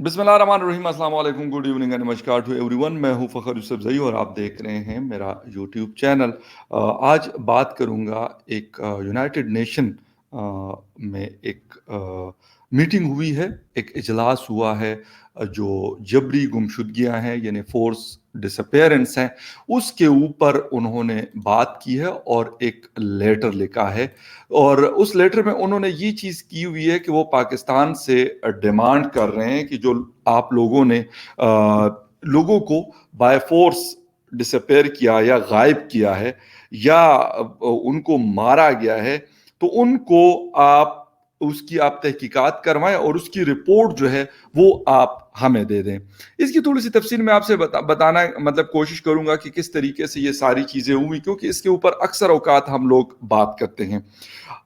بسم اللہ الرحمن الرحیم. السلام علیکم, گڈ ایوننگ اینڈ نمسکار ٹو ایوری ون. میں ہوں فخر یوسف زئی اور آپ دیکھ رہے ہیں میرا یوٹیوب چینل. آج بات کروں گا ایک یونائٹڈ نیشن میں ایک میٹنگ ہوئی ہے, ایک اجلاس ہوا ہے جو جبری گمشدگیاں ہیں یعنی فورس ڈس اپیئرنس ہیں اس کے اوپر انہوں نے بات کی ہے اور ایک لیٹر لکھا ہے. اور اس لیٹر میں انہوں نے یہ چیز کی ہوئی ہے کہ وہ پاکستان سے ڈیمانڈ کر رہے ہیں کہ جو آپ لوگوں نے لوگوں کو بائی فورس ڈس اپیئر کیا یا غائب کیا ہے یا ان کو مارا گیا ہے تو ان کو اس کی آپ تحقیقات کروائیں اور اس کی رپورٹ جو ہے وہ آپ ہمیں دے دیں. اس کی تھوڑی سی تفصیل میں آپ سے بتانا کوشش کروں گا کہ کس طریقے سے یہ ساری چیزیں ہوئی, کیونکہ اس کے اوپر اکثر اوقات ہم لوگ بات کرتے ہیں.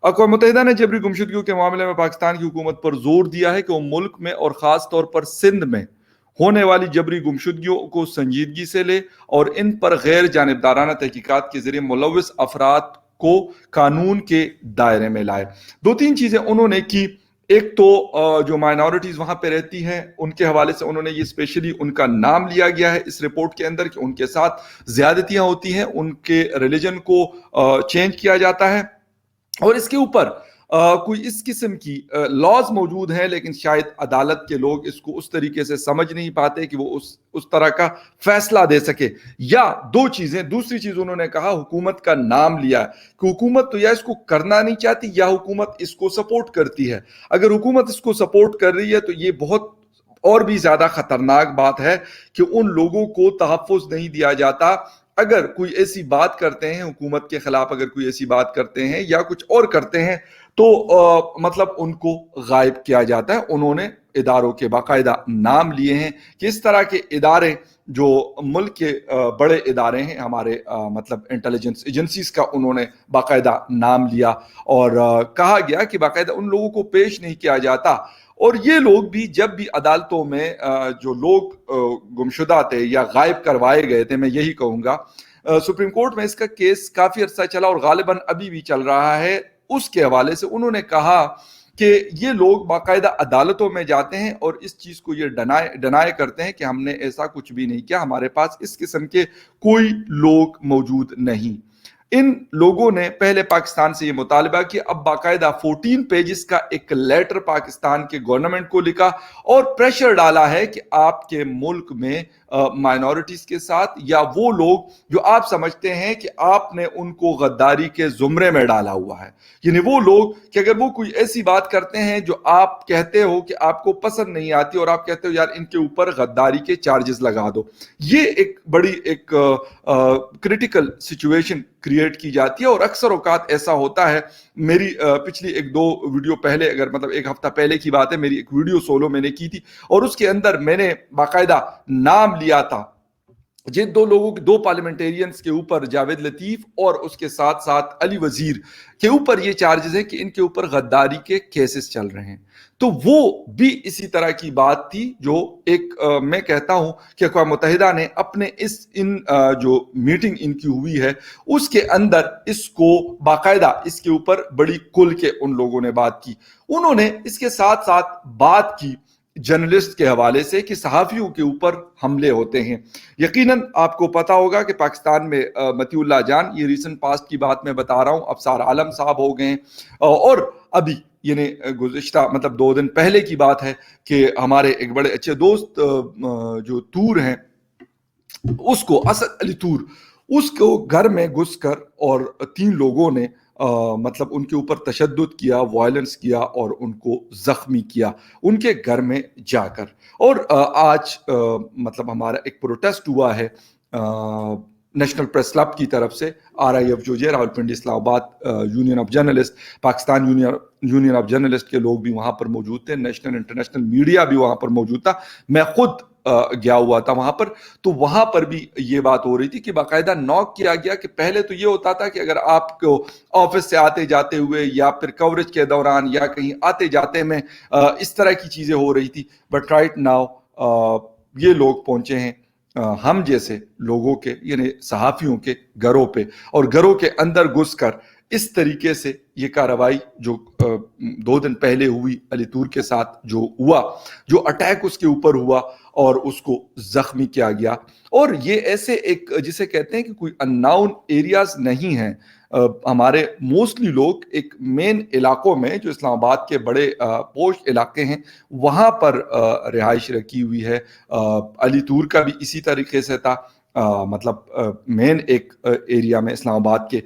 اقوام متحدہ نے جبری گمشدگیوں کے معاملے میں پاکستان کی حکومت پر زور دیا ہے کہ وہ ملک میں اور خاص طور پر سندھ میں ہونے والی جبری گمشدگیوں کو سنجیدگی سے لے اور ان پر غیر جانبدارانہ تحقیقات کے ذریعے ملوث افراد کو قانون کے دائرے میں لائے. دو تین چیزیں انہوں نے کی. ایک تو جو مائنورٹیز وہاں پہ رہتی ہیں ان کے حوالے سے انہوں نے یہ اسپیشلی ان کا نام لیا گیا ہے اس رپورٹ کے اندر کہ ان کے ساتھ زیادتیاں ہوتی ہیں, ان کے ریلیجن کو چینج کیا جاتا ہے اور اس کے اوپر کوئی اس قسم کی لاز موجود ہیں لیکن شاید عدالت کے لوگ اس کو اس طریقے سے سمجھ نہیں پاتے کہ وہ اس طرح کا فیصلہ دے سکے. یا دو چیزیں, دوسری چیز انہوں نے کہا حکومت کا نام لیا کہ حکومت تو یا اس کو کرنا نہیں چاہتی یا حکومت اس کو سپورٹ کرتی ہے. اگر حکومت اس کو سپورٹ کر رہی ہے تو یہ بہت اور بھی زیادہ خطرناک بات ہے کہ ان لوگوں کو تحفظ نہیں دیا جاتا. اگر کوئی ایسی بات کرتے ہیں حکومت کے خلاف, اگر کوئی ایسی بات کرتے ہیں یا کچھ اور کرتے ہیں تو مطلب ان کو غائب کیا جاتا ہے. انہوں نے اداروں کے باقاعدہ نام لیے ہیں کہ اس طرح کے ادارے جو ملک کے بڑے ادارے ہیں ہمارے مطلب انٹیلیجنس ایجنسیز کا انہوں نے باقاعدہ نام لیا اور کہا گیا کہ باقاعدہ ان لوگوں کو پیش نہیں کیا جاتا. اور یہ لوگ بھی جب بھی عدالتوں میں جو لوگ گمشدہ تھے یا غائب کروائے گئے تھے, میں یہی کہوں گا سپریم کورٹ میں اس کا کیس کافی عرصہ چلا اور غالباً ابھی بھی چل رہا ہے, اس کے حوالے سے انہوں نے کہا کہ یہ لوگ باقاعدہ عدالتوں میں جاتے ہیں اور اس چیز کو یہ ڈنائی کرتے ہیں کہ ہم نے ایسا کچھ بھی نہیں کیا, ہمارے پاس اس قسم کے کوئی لوگ موجود نہیں. ان لوگوں نے پہلے پاکستان سے یہ مطالبہ کیا, اب باقاعدہ 14 پیجز کا ایک لیٹر پاکستان کے گورنمنٹ کو لکھا اور پریشر ڈالا ہے کہ آپ کے ملک میں مائنورٹیز کے ساتھ یا وہ لوگ جو آپ سمجھتے ہیں کہ آپ نے ان کو غداری کے زمرے میں ڈالا ہوا ہے, یعنی وہ لوگ کہ اگر وہ کوئی ایسی بات کرتے ہیں جو آپ کہتے ہو کہ آپ کو پسند نہیں آتی اور آپ کہتے ہو یار ان کے اوپر غداری کے چارجز لگا دو, یہ ایک بڑی ایک کریٹیکل سچویشن کریٹ کی جاتی ہے. اور اکثر اوقات ایسا ہوتا ہے. میری پچھلی ایک دو ویڈیو پہلے, اگر مطلب ایک ہفتہ پہلے کی بات ہے, میری ایک ویڈیو سولو میں نے کی تھی اور اس کے اندر میں نے باقاعدہ نام لیا تھا جن دو لوگوں کے, دو پارلیمنٹیرینز کے اوپر, جاوید لطیف اور اس کے ساتھ ساتھ علی وزیر کے اوپر یہ چارجز ہیں کہ ان کے اوپر غداری کے کیسز چل رہے ہیں. تو وہ بھی اسی طرح کی بات تھی جو ایک میں کہتا ہوں کہ اقوام متحدہ نے اپنے ان جو میٹنگ ان کی ہوئی ہے اس کے اندر اس کو باقاعدہ اس کے اوپر بڑی کھل کے ان لوگوں نے بات کی. انہوں نے اس کے ساتھ ساتھ بات کی جرنلسٹ کے حوالے سے کہ صحافیوں کے اوپر حملے ہوتے ہیں. یقیناً آپ کو پتا ہوگا کہ پاکستان میں متی اللہ جان, یہ ریسنٹ پاسٹ کی بات میں بتا رہا ہوں, ابصار عالم صاحب ہو گئے ہیں اور ابھی یعنی گزشتہ مطلب 2 دن پہلے کی بات ہے کہ ہمارے ایک بڑے اچھے دوست جو تور ہیں اس کو, اسد علی تور, اس کو گھر میں گھس کر اور 3 لوگوں نے مطلب ان کے اوپر تشدد کیا, وائلنس کیا اور ان کو زخمی کیا ان کے گھر میں جا کر. اور آج مطلب ہمارا ایک پروٹیسٹ ہوا ہے نیشنل پریس کلب کی طرف سے, RIF جو ہے راولپنڈی اسلام آباد union of journalist, Pakistan union of journalist کے لوگ بھی وہاں پر موجود تھے, نیشنل انٹرنیشنل میڈیا بھی وہاں پر موجود تھا, میں خود گیا ہوا تھا وہاں پر. تو وہاں پر بھی یہ بات ہو رہی تھی کہ باقاعدہ نوک کیا گیا کہ پہلے تو یہ ہوتا تھا کہ اگر آپ کو آفس سے آتے جاتے ہوئے یا پھر کوریج کے دوران یا کہیں آتے جاتے میں اس طرح کی چیزیں ہو رہی تھی, بٹ رائٹ ناؤ یہ لوگ پہنچے ہیں ہم جیسے لوگوں کے یعنی صحافیوں کے گھروں پہ اور گھروں کے اندر گھس کر اس طریقے سے یہ کارروائی جو 2 دن پہلے ہوئی علی طور کے ساتھ جو ہوا، جو اٹیک اس کے اوپر ہوا اور اس کو زخمی کیا گیا، اور یہ ایسے ایک جسے کہتے ہیں کہ کوئی انناؤن ایریاز نہیں ہیں، ہمارے موسٹلی لوگ ایک مین علاقوں میں جو اسلام آباد کے بڑے پوش علاقے ہیں وہاں پر رہائش رکھی ہوئی ہے۔ علی طور کا بھی اسی طریقے سے تھا، مطلب مین ایک ایریا میں اسلام آباد کے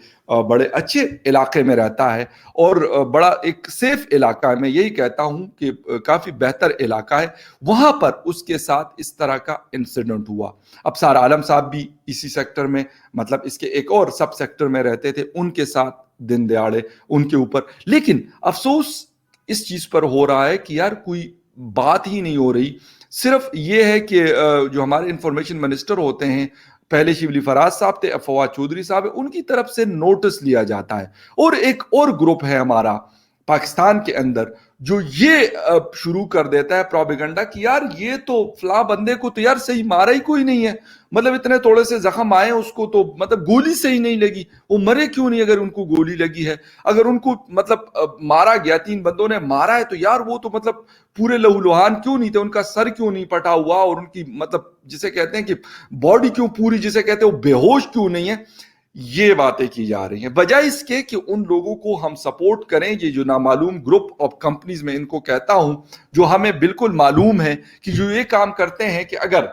بڑے اچھے علاقے میں رہتا ہے، اور بڑا ایک سیف علاقہ ہے، میں یہی کہتا ہوں کہ کافی بہتر علاقہ ہے، وہاں پر اس کے ساتھ اس طرح کا انسیڈنٹ ہوا۔ اب سار عالم صاحب بھی اسی سیکٹر میں، مطلب اس کے ایک اور سب سیکٹر میں رہتے تھے، ان کے ساتھ دن دیاڑے ان کے اوپر، لیکن افسوس اس چیز پر ہو رہا ہے کہ یار کوئی بات ہی نہیں ہو رہی۔ صرف یہ ہے کہ جو ہمارے انفارمیشن منسٹر ہوتے ہیں، پہلے شیولی فراز صاحب تھے، فواد چودھری صاحب ہیں، ان کی طرف سے نوٹس لیا جاتا ہے، اور ایک اور گروپ ہے ہمارا پاکستان کے اندر جو یہ شروع کر دیتا ہے پروپیگنڈا کہ یار یہ تو فلاں بندے کو تو یار صحیح مارا ہی کوئی نہیں ہے، مطلب اتنے تھوڑے سے زخم آئے اس کو تو مطلب گولی صحیح نہیں لگی، وہ مرے کیوں نہیں اگر ان کو گولی لگی ہے؟ اگر ان کو مطلب مارا گیا، 3 بندوں نے مارا ہے، تو یار وہ تو مطلب پورے لہو لہان کیوں نہیں تھے، ان کا سر کیوں نہیں پٹا ہوا، اور ان کی مطلب جسے کہتے ہیں کہ باڈی کیوں پوری جسے کہتے ہیں وہ بے ہوش کیوں نہیں ہے؟ یہ باتیں کی جا رہی ہیں، بجائے اس کے کہ ان لوگوں کو ہم سپورٹ کریں۔ یہ جو نامعلوم گروپ آف کمپنیز میں ان کو کہتا ہوں، جو ہمیں بالکل معلوم ہے کہ جو یہ کام کرتے ہیں کہ اگر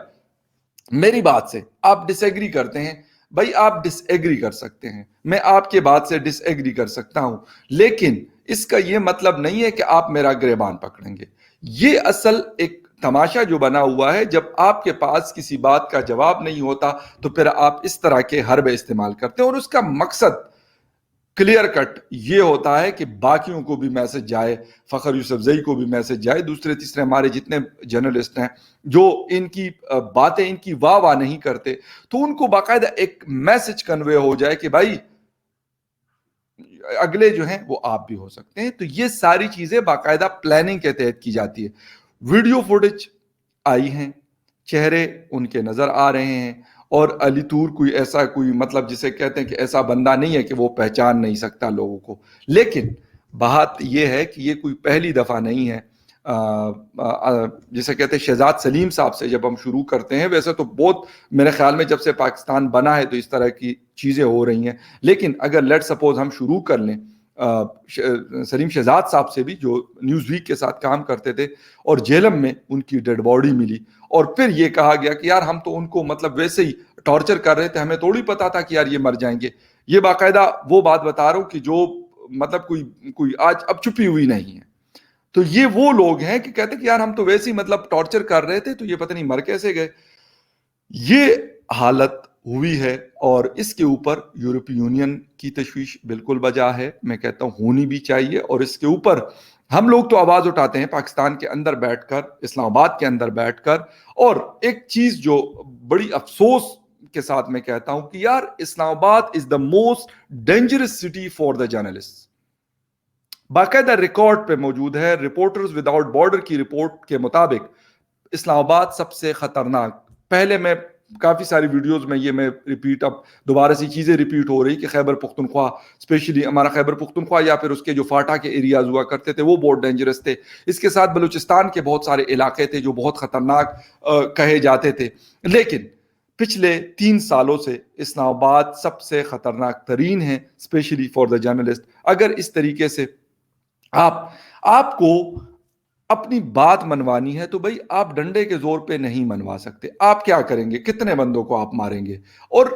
میری بات سے آپ ڈس ایگری کرتے ہیں، بھائی آپ ڈس ایگری کر سکتے ہیں، میں آپ کے بات سے ڈس ایگری کر سکتا ہوں، لیکن اس کا یہ مطلب نہیں ہے کہ آپ میرا گریبان پکڑیں گے۔ یہ اصل ایک تماشا جو بنا ہوا ہے، جب آپ کے پاس کسی بات کا جواب نہیں ہوتا تو پھر آپ اس طرح کے حربے استعمال کرتے ہیں، اور اس کا مقصد کلیئر کٹ یہ ہوتا ہے کہ باقیوں کو بھی میسج جائے، فخر یوسف زئی کو بھی میسج جائے، دوسرے تیسرے ہمارے جتنے جرنلسٹ ہیں جو ان کی باتیں ان کی واہ واہ نہیں کرتے، تو ان کو باقاعدہ ایک میسج کنوے ہو جائے کہ بھائی اگلے جو ہیں وہ آپ بھی ہو سکتے ہیں۔ تو یہ ساری چیزیں باقاعدہ پلاننگ کے تحت کی جاتی ہے۔ ویڈیو فوٹیج آئی ہیں، چہرے ان کے نظر آ رہے ہیں، اور علی طور کوئی ایسا کوئی مطلب جسے کہتے ہیں کہ ایسا بندہ نہیں ہے کہ وہ پہچان نہیں سکتا لوگوں کو، لیکن بات یہ ہے کہ یہ کوئی پہلی دفعہ نہیں ہے۔ جسے کہتے ہیں شہزاد سلیم صاحب سے جب ہم شروع کرتے ہیں، ویسے تو بہت میرے خیال میں جب سے پاکستان بنا ہے تو اس طرح کی چیزیں ہو رہی ہیں، لیکن اگر لیٹ سپوز ہم شروع کر لیں سلیم شہزاد صاحب سے بھی، جو نیوز ویک کے ساتھ کام کرتے تھے، اور جیلم میں ان کی ڈیڈ باڈی ملی، اور پھر یہ کہا گیا کہ یار ہم تو ان کو مطلب ویسے ہی ٹارچر کر رہے تھے، ہمیں تھوڑی پتا تھا کہ یار یہ مر جائیں گے۔ یہ باقاعدہ وہ بات بتا رہا ہوں کہ جو مطلب کوئی آج اب چھپی ہوئی نہیں ہے۔ تو یہ وہ لوگ ہیں کہ کہتے کہ یار ہم تو ویسے ہی مطلب ٹارچر کر رہے تھے، تو یہ پتہ نہیں مر کیسے گئے۔ یہ حالت ہوئی ہے، اور اس کے اوپر یورپی یونین کی تشویش بالکل بجا ہے، میں کہتا ہوں ہونی بھی چاہیے، اور اس کے اوپر ہم لوگ تو آواز اٹھاتے ہیں پاکستان کے اندر بیٹھ کر، اسلام آباد کے اندر بیٹھ کر، اور ایک چیز جو بڑی افسوس کے ساتھ میں کہتا ہوں کہ یار Islamabad is the most dangerous city for the journalist, باقاعدہ ریکارڈ پہ موجود ہے، رپورٹرز وداؤٹ بارڈر کی رپورٹ کے مطابق اسلام آباد سب سے خطرناک۔ پہلے میں کافی ساری ویڈیوز میں یہ میں ریپیٹ، اب دوبارہ سے چیزیں ریپیٹ ہو رہی کہ خیبر پختونخوا، اسپیشلی ہمارا خیبر پختونخوا یا پھر اس کے جو فاٹا کے ایریاز ہوا کرتے تھے وہ بہت ڈینجرس تھے، اس کے ساتھ بلوچستان کے بہت سارے علاقے تھے جو بہت خطرناک کہے جاتے تھے، لیکن پچھلے 3 سالوں سے اسلام آباد سب سے خطرناک ترین ہے، اسپیشلی فار دا جرنلسٹ۔ اگر اس طریقے سے آپ کو اپنی بات منوانی ہے تو بھائی آپ ڈنڈے کے زور پہ نہیں منوا سکتے، آپ کیا کریں گے؟ کتنے بندوں کو آپ ماریں گے؟ اور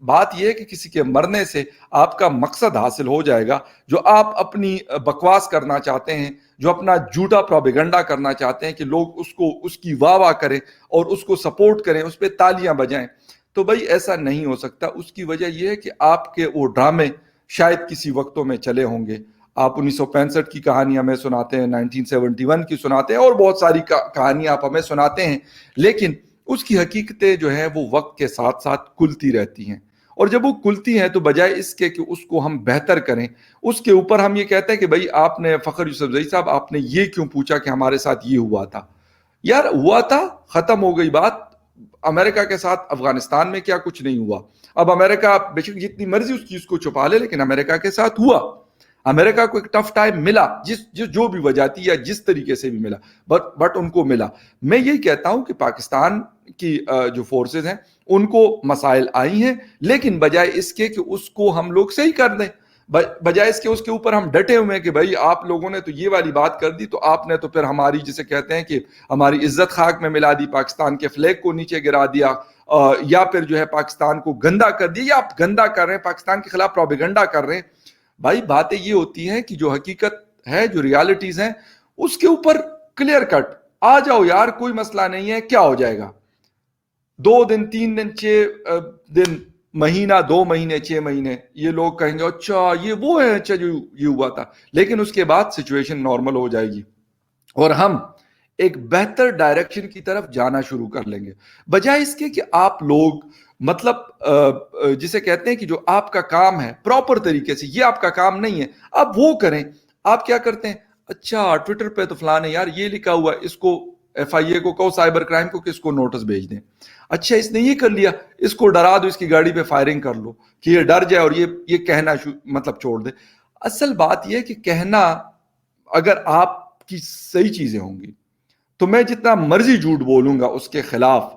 بات یہ ہے کہ کسی کے مرنے سے آپ کا مقصد حاصل ہو جائے گا، جو آپ اپنی بکواس کرنا چاہتے ہیں، جو اپنا جھوٹا پروپیگنڈا کرنا چاہتے ہیں کہ لوگ اس کی واہ واہ کریں اور اس کو سپورٹ کریں، اس پہ تالیاں بجائیں، تو بھائی ایسا نہیں ہو سکتا۔ اس کی وجہ یہ ہے کہ آپ کے وہ ڈرامے شاید کسی وقتوں میں چلے ہوں گے، آپ 1965 کی کہانی ہمیں سناتے ہیں، 1971 کی سناتے ہیں، اور بہت ساری کہانیاں آپ ہمیں سناتے ہیں، لیکن اس کی حقیقتیں جو ہیں وہ وقت کے ساتھ ساتھ کھلتی رہتی ہیں، اور جب وہ کھلتی ہیں تو بجائے اس کے کہ اس کو ہم بہتر کریں، اس کے اوپر ہم یہ کہتے ہیں کہ بھائی آپ نے فخر یوسف زئی صاحب آپ نے یہ کیوں پوچھا کہ ہمارے ساتھ یہ ہوا تھا؟ یار ہوا تھا، ختم ہو گئی بات، امریکہ کے ساتھ افغانستان میں کیا کچھ نہیں ہوا. اب امریکہ بے شک جتنی مرضی اس چیز کو چھپا لے, لیکن امریکہ کے ساتھ ہوا. امریکہ کو ایک ٹف ٹائم ملا, جو بھی وجہ تھی یا جس طریقے سے بھی ملا, بٹ ان کو ملا. میں یہی کہتا ہوں کہ پاکستان کی جو فورسز ہیں ان کو مسائل آئی ہیں, لیکن بجائے اس کے کہ اس کو ہم لوگ صحیح کر دیں, بجائے اس کے اوپر ہم ڈٹے ہوئے ہیں کہ بھائی آپ لوگوں نے تو یہ والی بات کر دی, تو آپ نے تو پھر ہماری جسے کہتے ہیں کہ ہماری عزت خاک میں ملا دی, پاکستان کے فلیگ کو نیچے گرا دیا, یا پھر جو ہے پاکستان کو گندا کر دیا, یا آپ گندا کر رہے ہیں, پاکستان کے خلاف پروپیگنڈا کر رہے ہیں. بھائی باتیں یہ ہوتی ہیں کہ جو حقیقت ہے, جو ریالٹیز ہیں, اس کے اوپر کلیئر کٹ آ جاؤ یار, کوئی مسئلہ نہیں ہے, کیا ہو جائے گا, 2 دن 3 دن 6 دن, مہینہ 2 مہینے 6 مہینے, یہ لوگ کہیں گے اچھا یہ وہ ہے, اچھا جو یہ ہوا تھا, لیکن اس کے بعد سچویشن نارمل ہو جائے گی اور ہم ایک بہتر ڈائریکشن کی طرف جانا شروع کر لیں گے. بجائے اس کے کہ آپ لوگ مطلب جسے کہتے ہیں کہ جو آپ کا کام ہے پراپر طریقے سے, یہ آپ کا کام نہیں ہے, آپ وہ کریں. آپ کیا کرتے ہیں, اچھا ٹویٹر پہ تو فلاں ہے یار یہ لکھا ہوا ہے, اس کو ایف آئی اے کو کہو, سائبر کرائم کو کہ اس کو نوٹس بھیج دیں. اچھا اس نے یہ کر لیا, اس کو ڈرا دو, اس کی گاڑی پہ فائرنگ کر لو کہ یہ ڈر جائے اور یہ کہنا مطلب چھوڑ دے. اصل بات یہ ہے کہ کہنا, اگر آپ کی صحیح چیزیں ہوں گی تو میں جتنا مرضی جھوٹ بولوں گا اس کے خلاف,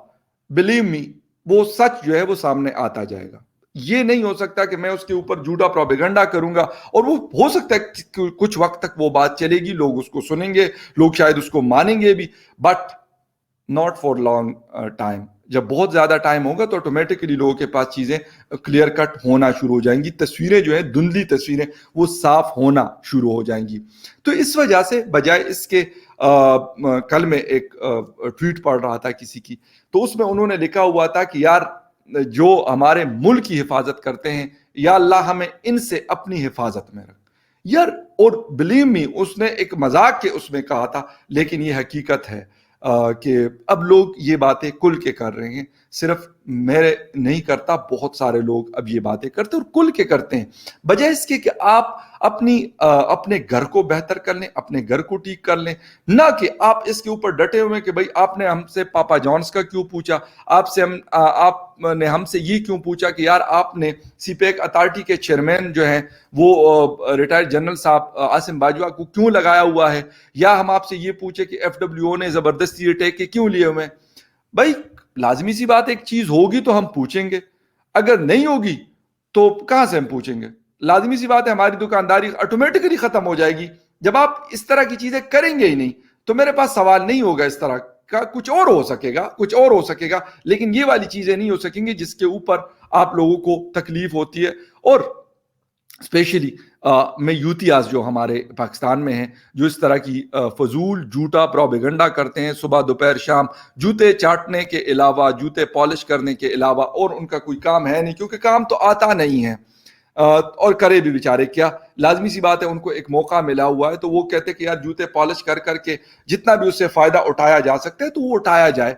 بلیو می وہ سچ جو ہے وہ سامنے آتا جائے گا. یہ نہیں ہو سکتا کہ میں اس کے اوپر جھوٹا پروپیگنڈا کروں گا اور وہ ہو سکتا ہے کہ کچھ وقت تک وہ بات چلے گی, لوگ اس کو سنیں گے, لوگ شاید اس کو مانیں گے بھی, but not for long time. جب بہت زیادہ ٹائم ہوگا تو آٹومیٹکلی لوگوں کے پاس چیزیں کلیئر کٹ ہونا شروع ہو جائیں گی, تصویریں جو ہیں دھندلی تصویریں وہ صاف ہونا شروع ہو جائیں گی. تو اس وجہ سے بجائے اس کے, کل میں ایک ٹویٹ پڑھ رہا تھا کسی کی, تو اس میں انہوں نے لکھا ہوا تھا کہ یار جو ہمارے ملک کی حفاظت کرتے ہیں, یا اللہ ہمیں ان سے اپنی حفاظت میں رکھ. یار اور بلیو می اس نے ایک مذاق کے اس میں کہا تھا, لیکن یہ حقیقت ہے کہ اب لوگ یہ باتیں کھل کے کر رہے ہیں. صرف میں نہیں کرتا, بہت سارے لوگ اب یہ باتیں کرتے اور کھل کے کرتے ہیں, بجائے اس کے کہ آپ اپنے گھر کو بہتر کر لیں, اپنے گھر کو ٹھیک کر لیں, نہ کہ آپ اس کے اوپر ڈٹے ہوئے کہ بھائی آپ نے ہم سے پاپا جانس کا کیوں پوچھا, آپ نے ہم سے یہ کیوں پوچھا کہ یار آپ نے سی پیک اتھارٹی کے چیئرمین جو ہیں وہ ریٹائرڈ جنرل صاحب عاصم باجوہ کو کیوں لگایا ہوا ہے, یا ہم آپ سے یہ پوچھے کہ ایف ڈبلیو او نے زبردستی ریٹیک کے کیوں لیے ہوئے. بھائی لازمی سی بات, ایک چیز ہوگی تو ہم پوچھیں گے, اگر نہیں ہوگی تو کہاں سے ہم پوچھیں گے. لازمی سی بات ہے ہماری دکانداری آٹومیٹکلی ختم ہو جائے گی. جب آپ اس طرح کی چیزیں کریں گے ہی نہیں تو میرے پاس سوال نہیں ہوگا اس طرح کا, کچھ اور ہو سکے گا, لیکن یہ والی چیزیں نہیں ہو سکیں گی جس کے اوپر آپ لوگوں کو تکلیف ہوتی ہے. اور اسپیشلی میں یوتھیاز جو ہمارے پاکستان میں ہیں, جو اس طرح کی فضول جھوٹا پروپیگنڈا کرتے ہیں, صبح دوپہر شام جوتے چاٹنے کے علاوہ, جوتے پالش کرنے کے علاوہ اور ان کا کوئی کام ہے نہیں, کیونکہ کام تو آتا نہیں ہے, اور کرے بھی بیچارے کیا. لازمی سی بات ہے ان کو ایک موقع ملا ہوا ہے تو وہ کہتے کہ یار جوتے پالش کر کر کے جتنا بھی اس سے فائدہ اٹھایا جا سکتا ہے تو وہ اٹھایا جائے.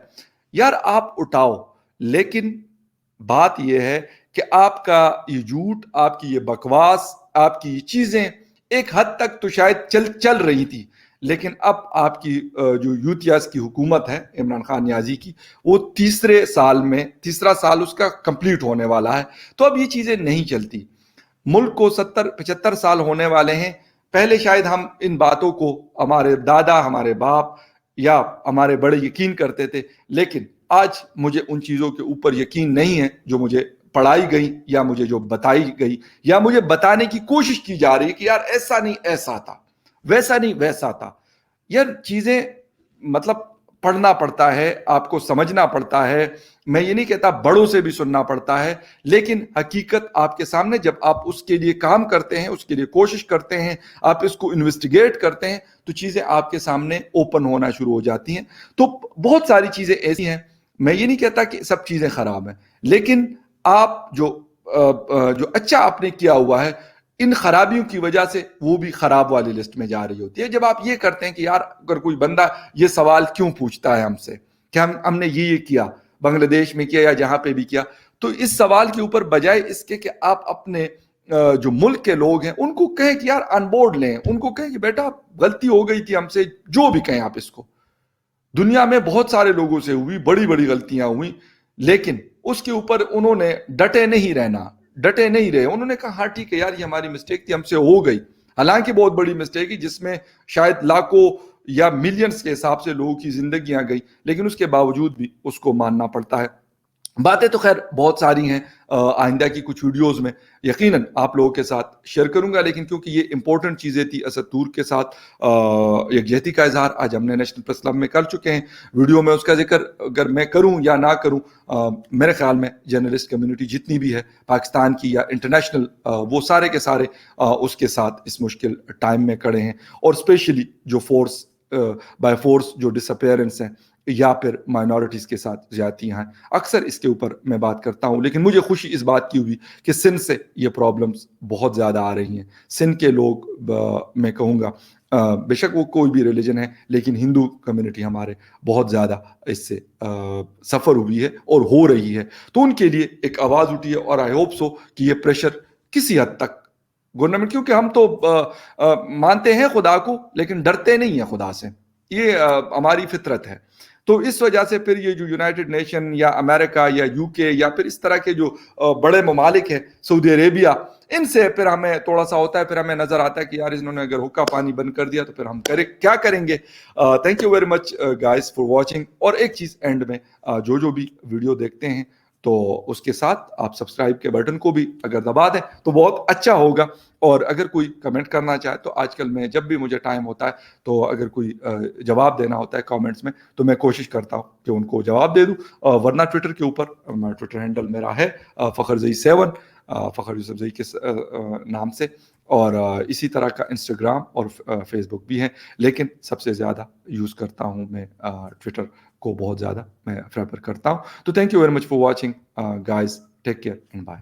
یار آپ اٹھاؤ, لیکن بات یہ ہے کہ آپ کا یہ جھوٹ, آپ کی یہ بکواس, آپ کی یہ چیزیں ایک حد تک تو شاید چل رہی تھی, لیکن اب آپ کی جو یوتھیاز کی حکومت ہے عمران خان نیازی کی, وہ تیسرا سال اس کا کمپلیٹ ہونے والا ہے, تو اب یہ چیزیں نہیں چلتی. ملک کو 70-75 سال ہونے والے ہیں. پہلے شاید ہم ان باتوں کو, ہمارے دادا, ہمارے باپ یا ہمارے بڑے یقین کرتے تھے, لیکن آج مجھے ان چیزوں کے اوپر یقین نہیں ہے جو مجھے پڑھائی گئی یا مجھے جو بتائی گئی یا مجھے بتانے کی کوشش کی جا رہی ہے کہ یار ایسا نہیں ایسا تھا, ویسا نہیں ویسا تھا. یار چیزیں مطلب پڑھنا پڑتا ہے, آپ کو سمجھنا پڑتا ہے. میں یہ نہیں کہتا بڑوں سے بھی سننا پڑتا ہے, لیکن حقیقت آپ کے سامنے جب آپ اس کے لیے کام کرتے ہیں, اس کے لیے کوشش کرتے ہیں, آپ اس کو انویسٹیگیٹ کرتے ہیں, تو چیزیں آپ کے سامنے اوپن ہونا شروع ہو جاتی ہیں. تو بہت ساری چیزیں ایسی ہیں, میں یہ نہیں کہتا کہ سب چیزیں خراب ہیں, لیکن آپ جو اچھا آپ نے کیا ہوا ہے, ان خرابیوں کی وجہ سے وہ بھی خراب والی لسٹ میں جا رہی ہوتی ہے. جب آپ یہ کرتے ہیں کہ یار اگر کوئی بندہ یہ سوال کیوں پوچھتا ہے ہم سے کہ ہم نے یہ کیا, بنگلہ دیش میں کیا یا جہاں پہ بھی کیا, تو اس سوال کے اوپر بجائے اس کے کہ آپ اپنے جو ملک کے لوگ ہیں ان کو کہیں کہ یار آن بورڈ لیں, ان کو کہیں کہ بیٹا غلطی ہو گئی تھی ہم سے, جو بھی کہیں آپ اس کو. دنیا میں بہت سارے لوگوں سے ہوئی, بڑی بڑی غلطیاں ہوئی, لیکن اس کے اوپر انہوں نے ڈٹے نہیں رہے. انہوں نے کہا ہاں ٹھیک ہے یار یہ ہماری مسٹیک تھی, ہم سے ہو گئی, حالانکہ بہت بڑی مسٹیک ہے جس میں شاید لاکھوں یا ملینز کے حساب سے لوگوں کی زندگیاں گئی, لیکن اس کے باوجود بھی اس کو ماننا پڑتا ہے. باتیں تو خیر بہت ساری ہیں, آئندہ کی کچھ ویڈیوز میں یقیناً آپ لوگوں کے ساتھ شیئر کروں گا, لیکن کیونکہ یہ امپورٹنٹ چیزیں تھی, اسد طور کے ساتھ یکجہتی کا اظہار آج ہم نے نیشنل پریس کلب میں کر چکے ہیں. ویڈیو میں اس کا ذکر اگر میں کروں یا نہ کروں, میرے خیال میں جرنلسٹ کمیونٹی جتنی بھی ہے پاکستان کی یا انٹرنیشنل, وہ سارے کے سارے اس کے ساتھ اس مشکل ٹائم میں کھڑے ہیں, اور اسپیشلی جو فورس بائی فورس جو ڈس اپیئرنس ہیں یا پھر مائنورٹیز کے ساتھ زیادتیاں ہیں, اکثر اس کے اوپر میں بات کرتا ہوں. لیکن مجھے خوشی اس بات کی ہوئی کہ سندھ سے یہ پرابلمز بہت زیادہ آ رہی ہیں. سندھ کے لوگ میں کہوں گا بے شک وہ کوئی بھی ریلیجن ہے, لیکن ہندو کمیونٹی ہمارے بہت زیادہ اس سے سفر ہوئی ہے اور ہو رہی ہے. تو ان کے لیے ایک آواز اٹھی ہے, اور آئی ہوپ سو کہ یہ پریشر کسی حد تک گورنمنٹ, کیونکہ ہم تو مانتے ہیں خدا کو لیکن ڈرتے نہیں ہیں خدا سے, یہ ہماری فطرت ہے. تو اس وجہ سے پھر یہ جو یونائٹڈ نیشن یا امریکہ یا یو کے یا پھر اس طرح کے جو بڑے ممالک ہیں, سعودی عربیہ, ان سے پھر ہمیں تھوڑا سا ہوتا ہے, پھر ہمیں نظر آتا ہے کہ یار انہوں نے اگر حقہ پانی بند کر دیا تو پھر ہم کیا کریں گے. Thank you very much guys for watching. اور ایک چیز اینڈ میں, جو بھی ویڈیو دیکھتے ہیں تو اس کے ساتھ آپ سبسکرائب کے بٹن کو بھی اگر دبا دیں تو بہت اچھا ہوگا. اور اگر کوئی کمنٹ کرنا چاہے تو آج کل میں جب بھی مجھے ٹائم ہوتا ہے تو اگر کوئی جواب دینا ہوتا ہے کامنٹس میں تو میں کوشش کرتا ہوں کہ ان کو جواب دے دوں. ورنہ ٹویٹر کے اوپر ٹویٹر ہینڈل میرا ہے فخر زئی 7, فخر یوسف زئی کے نام سے, اور اسی طرح کا انسٹاگرام اور فیس بک بھی ہے, لیکن سب سے زیادہ یوز کرتا ہوں میں ٹویٹر کو, بہت زیادہ میں پریفر کرتا ہوں. تو thank you very much for watching guys, take care and bye.